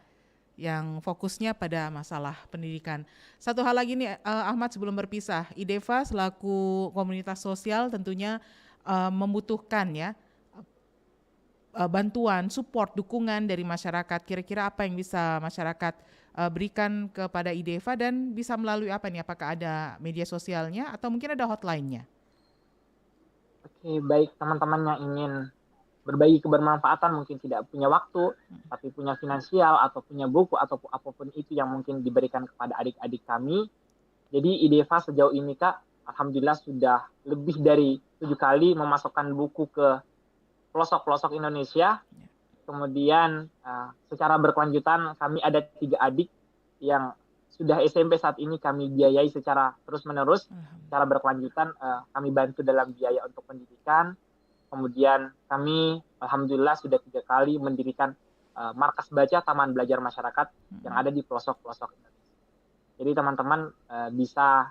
yang fokusnya pada masalah pendidikan. Satu hal lagi nih Ahmad, sebelum berpisah, IDEVA selaku komunitas sosial tentunya membutuhkan ya bantuan, support, dukungan dari masyarakat. Kira-kira apa yang bisa masyarakat berikan kepada IDEVA, dan bisa melalui apa nih? Apakah ada media sosialnya atau mungkin ada hotline-nya? Oke, baik teman-teman yang ingin berbagi kebermanfaatan, mungkin tidak punya waktu, tapi punya finansial atau punya buku atau apapun itu yang mungkin diberikan kepada adik-adik kami. Jadi IDEVA sejauh ini Kak, alhamdulillah sudah lebih dari 7 kali memasukkan buku ke pelosok-pelosok Indonesia. Kemudian secara berkelanjutan kami ada 3 adik yang sudah SMP saat ini kami biayai secara terus-menerus. Secara berkelanjutan kami bantu dalam biaya untuk pendidikan. Kemudian kami alhamdulillah sudah 3 kali mendirikan markas baca Taman Belajar Masyarakat yang ada di pelosok-pelosok Indonesia. Jadi teman-teman bisa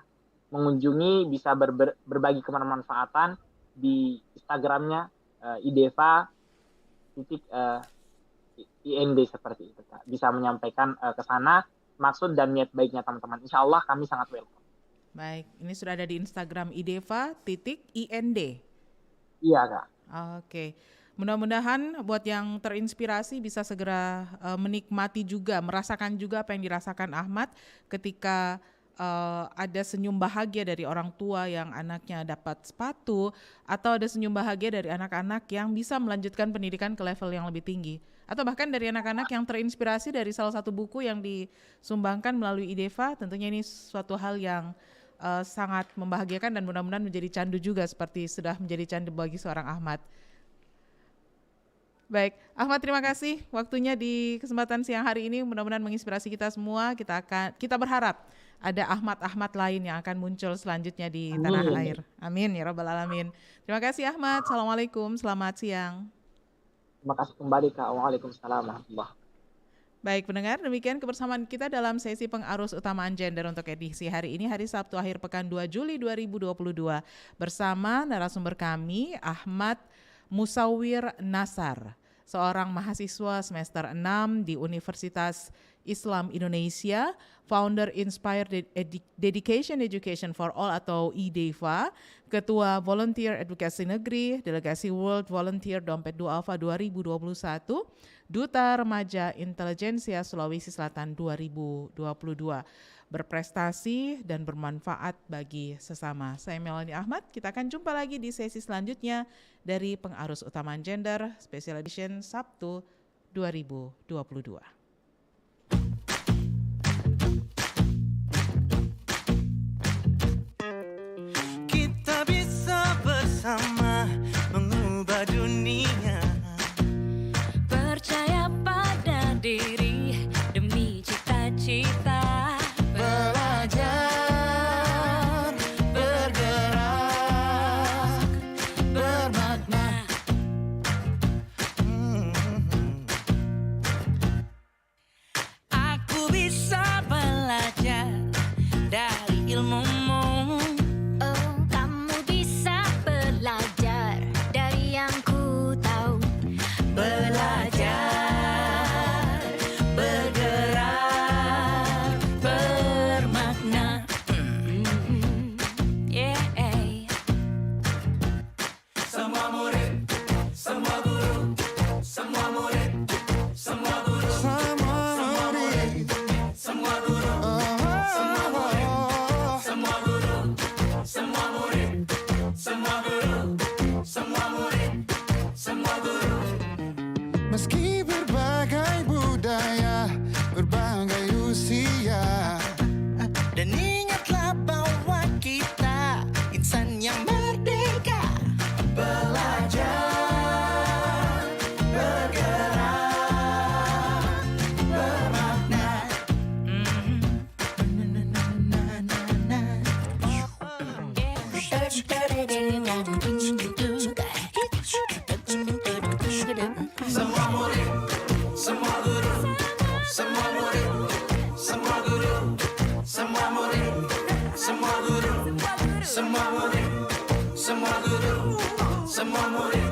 mengunjungi, bisa berbagi kebermanfaatan di Instagramnya IDEVA.IND seperti itu Kak. Bisa menyampaikan ke sana maksud dan niat baiknya teman-teman. Insya Allah kami sangat welcome. Baik, ini sudah ada di Instagram IDEVA.IND. Iya Kak. Oke. Mudah-mudahan buat yang terinspirasi bisa segera menikmati juga, merasakan juga apa yang dirasakan Ahmad ketika ada senyum bahagia dari orang tua yang anaknya dapat sepatu, atau ada senyum bahagia dari anak-anak yang bisa melanjutkan pendidikan ke level yang lebih tinggi, atau bahkan dari anak-anak yang terinspirasi dari salah satu buku yang disumbangkan melalui IDEVA. Tentunya ini suatu hal yang sangat membahagiakan dan mudah-mudahan menjadi candu juga seperti sudah menjadi candu bagi seorang Ahmad. Baik, Ahmad, terima kasih waktunya di kesempatan siang hari ini. Mudah-mudahan menginspirasi kita semua. Kita berharap ada Ahmad-Ahmad lain yang akan muncul selanjutnya di tanah air. Amin ya rabbal alamin. Terima kasih Ahmad. Assalamualaikum, selamat siang. Terima kasih kembali Kak. Waalaikumsalam warahmatullahi. Baik pendengar, demikian kebersamaan kita dalam sesi pengarus utamaan gender untuk edisi hari ini, hari Sabtu akhir pekan 2 Juli 2022. Bersama narasumber kami Ahmad Musawwir Nazar, seorang mahasiswa semester 6 di Universitas Islam Indonesia, founder Inspired Dedication for All atau IDEVA, Ketua Volunteer Edukasi Negeri, Delegasi World Volunteer Dompet Duafa 2021, Duta Remaja Intelijensia Sulawesi Selatan 2022. Berprestasi dan bermanfaat bagi sesama. Saya Melanie Ahmad, kita akan jumpa lagi di sesi selanjutnya dari Pengarus Utamaan Gender Special Edition Sabtu 2022. Kita bisa bersama mengubah dunia. Percaya pada diri demi cita-cita. Belajar, bergerak, bermakna. Semua murid, semua guru, semua murid, semua guru, semua murid, semua guru, semua murid, semua guru, semua murid.